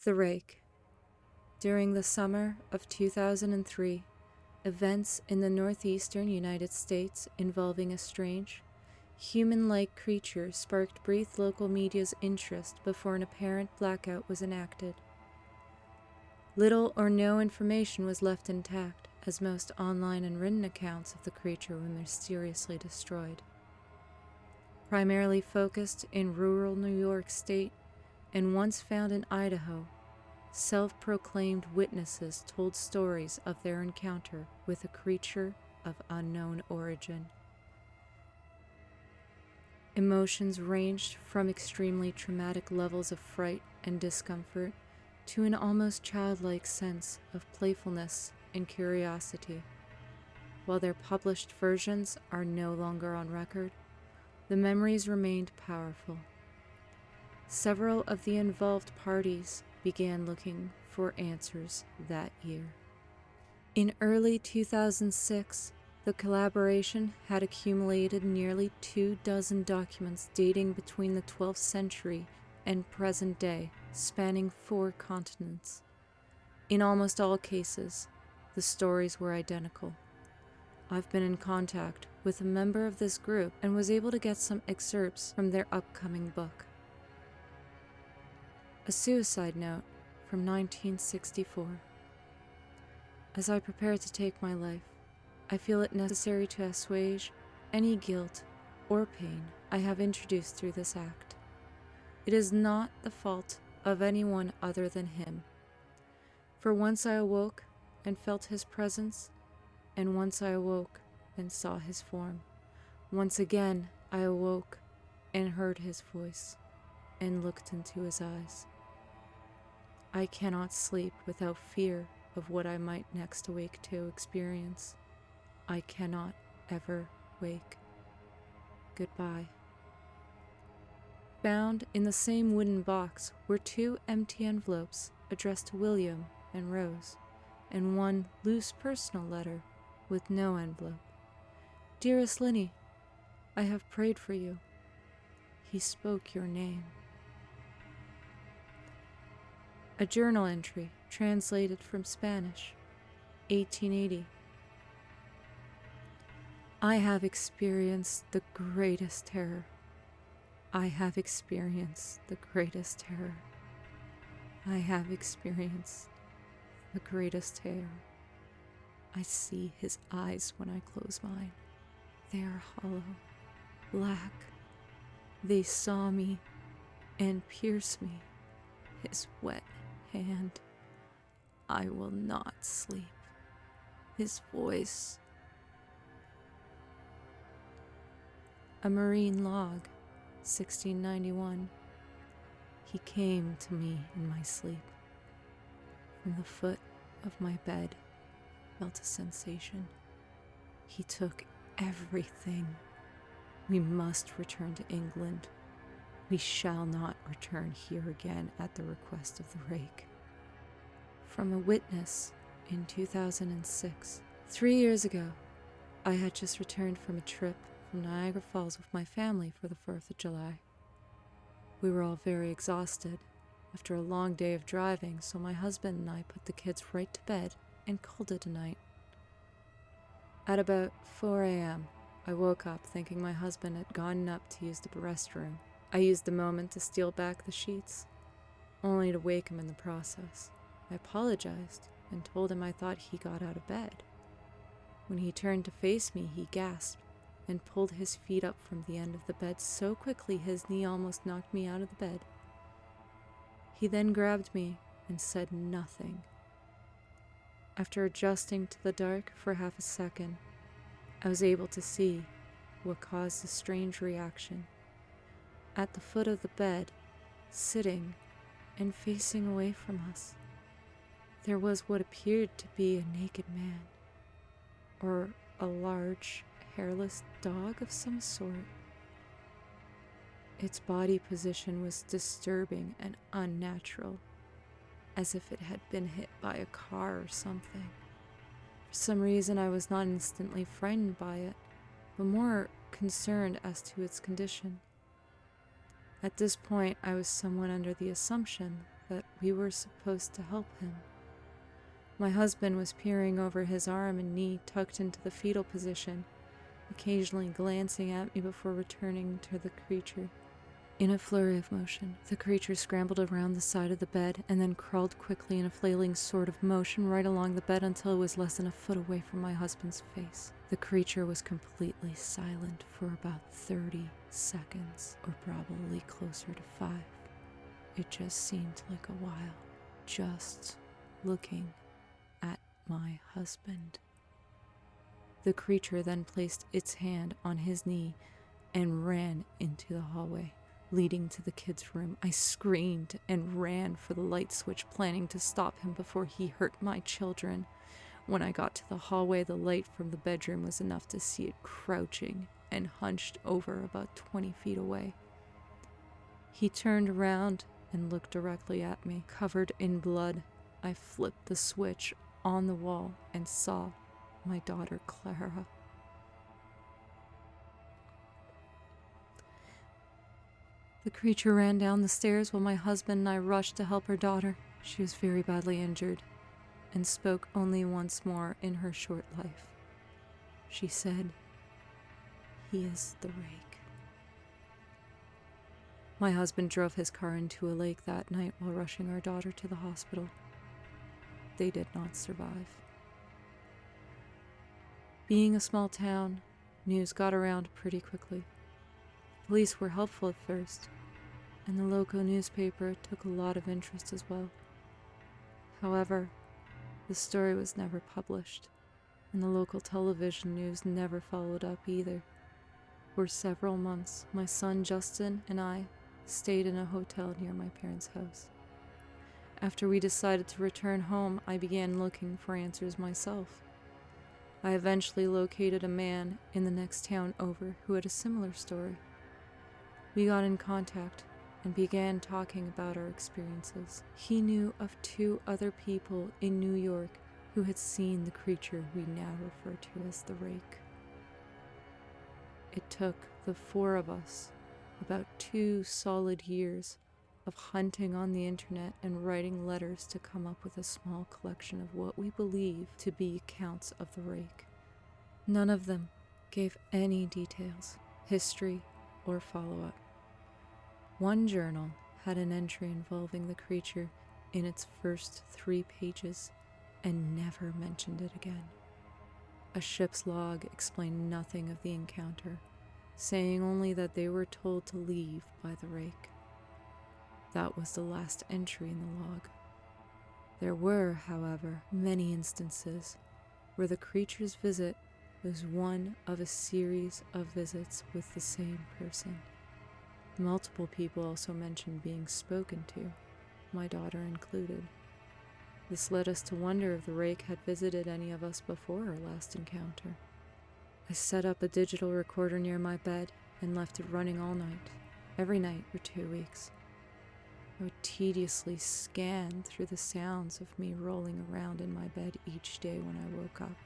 The RAKE. During the summer of 2003, events in the northeastern United States involving a strange, human-like creature sparked brief local media's interest before an apparent blackout was enacted. Little or no information was left intact, as most online and written accounts of the creature were mysteriously destroyed. Primarily focused in rural New York State and once found in Idaho, self-proclaimed witnesses told stories of their encounter with a creature of unknown origin. Emotions ranged from extremely traumatic levels of fright and discomfort to an almost childlike sense of playfulness and curiosity. While their published versions are no longer on record, the memories remained powerful. Several of the involved parties began looking for answers that year. In early 2006, the collaboration had accumulated nearly 24 documents dating between the 12th century and present day, spanning 4 continents. In almost all cases, the stories were identical. I've been in contact with a member of this group and was able to get some excerpts from their upcoming book. A suicide note from 1964. As I prepare to take my life, I feel it necessary to assuage any guilt or pain I have introduced through this act. It is not the fault of anyone other than him. For once I awoke and felt his presence, and once I awoke and saw his form. Once again I awoke and heard his voice and looked into his eyes. I cannot sleep without fear of what I might next awake to experience. I cannot ever wake. Goodbye. Bound in the same wooden box were 2 empty envelopes addressed to William and Rose, and 1 loose personal letter with no envelope. Dearest Linny, I have prayed for you. He spoke your name. A journal entry translated from Spanish, 1880. I have experienced the greatest terror. I have experienced the greatest terror. I have experienced the greatest terror. I see his eyes when I close mine. They are hollow, black. They saw me and pierce me. His wet hand. I will not sleep. His voice. A marine log, 1691. He came to me in my sleep. From the foot of my bed, felt a sensation. He took everything. We must return to England. We shall not return here again at the request of the RAKE. From a witness in 2006. 3 years ago, I had just returned from a trip from Niagara Falls with my family for the 4th of July. We were all very exhausted after a long day of driving, so my husband and I put the kids right to bed and called it a night. At about 4 a.m., I woke up thinking my husband had gotten up to use the restroom. I used the moment to steal back the sheets, only to wake him in the process. I apologized and told him I thought he got out of bed. When he turned to face me, he gasped and pulled his feet up from the end of the bed so quickly his knee almost knocked me out of the bed. He then grabbed me and said nothing. After adjusting to the dark for half a second, I was able to see what caused the strange reaction. At the foot of the bed, sitting and facing away from us, there was what appeared to be a naked man, or a large, hairless dog of some sort. Its body position was disturbing and unnatural, as if it had been hit by a car or something. For some reason, I was not instantly frightened by it, but more concerned as to its condition. At this point, I was somewhat under the assumption that we were supposed to help him. My husband was peering over his arm and knee tucked into the fetal position, occasionally glancing at me before returning to the creature. In a flurry of motion, the creature scrambled around the side of the bed and then crawled quickly in a flailing sort of motion right along the bed until it was less than a foot away from my husband's face. The creature was completely silent for about 30 seconds, or probably closer to 5. It just seemed like a while, just looking at my husband. The creature then placed its hand on his knee and ran into the hallway leading to the kids' room. I screamed and ran for the light switch, planning to stop him before he hurt my children. When I got to the hallway, the light from the bedroom was enough to see it crouching and hunched over about 20 feet away. He turned around and looked directly at me, covered in blood. I flipped the switch on the wall and saw my daughter Clara. The creature ran down the stairs while my husband and I rushed to help her daughter. She was very badly injured and spoke only once more in her short life. She said, "He is the rake." My husband drove his car into a lake that night while rushing our daughter to the hospital. They did not survive. Being a small town, news got around pretty quickly. Police were helpful at first, and the local newspaper took a lot of interest as well. However, the story was never published, and the local television news never followed up either. For several months, my son Justin and I stayed in a hotel near my parents' house. After we decided to return home, I began looking for answers myself. I eventually located a man in the next town over who had a similar story. We got in contact and began talking about our experiences. He knew of 2 other people in New York who had seen the creature we now refer to as the rake. It took the 4 of us about 2 solid years of hunting on the internet and writing letters to come up with a small collection of what we believe to be accounts of the rake. None of them gave any details, history, or follow-up. One journal had an entry involving the creature in its first 3 pages and never mentioned it again. A ship's log explained nothing of the encounter, saying only that they were told to leave by the rake. That was the last entry in the log. There were, however, many instances where the creature's visit was one of a series of visits with the same person. Multiple people also mentioned being spoken to, my daughter included. This led us to wonder if the rake had visited any of us before our last encounter. I set up a digital recorder near my bed and left it running all night, every night for 2 weeks. I would tediously scan through the sounds of me rolling around in my bed each day when I woke up.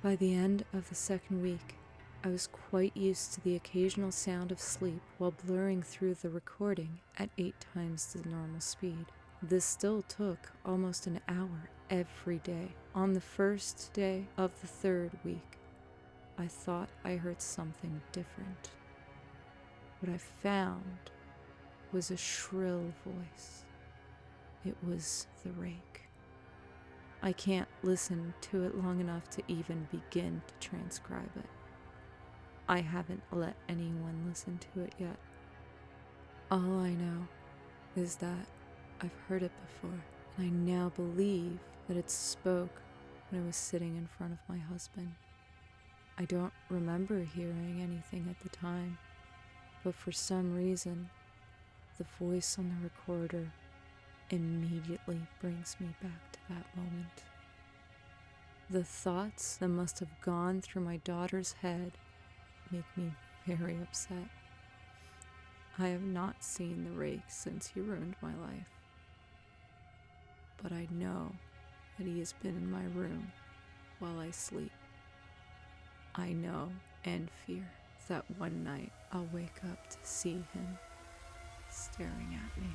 By the end of the 2nd week, I was quite used to the occasional sound of sleep while blurring through the recording at 8 times the normal speed. This still took almost an hour every day. On the first day of the 3rd week, I thought I heard something different. What I found was a shrill voice. It was the rake. I can't listen to it long enough to even begin to transcribe it. I haven't let anyone listen to it yet. All I know is that I've heard it before, and I now believe that it spoke when I was sitting in front of my husband. I don't remember hearing anything at the time, but for some reason, the voice on the recorder immediately brings me back to that moment. The thoughts that must have gone through my daughter's head make me very upset. I have not seen the rake since he ruined my life, but I know that he has been in my room while I sleep. I know and fear that one night I'll wake up to see him staring at me.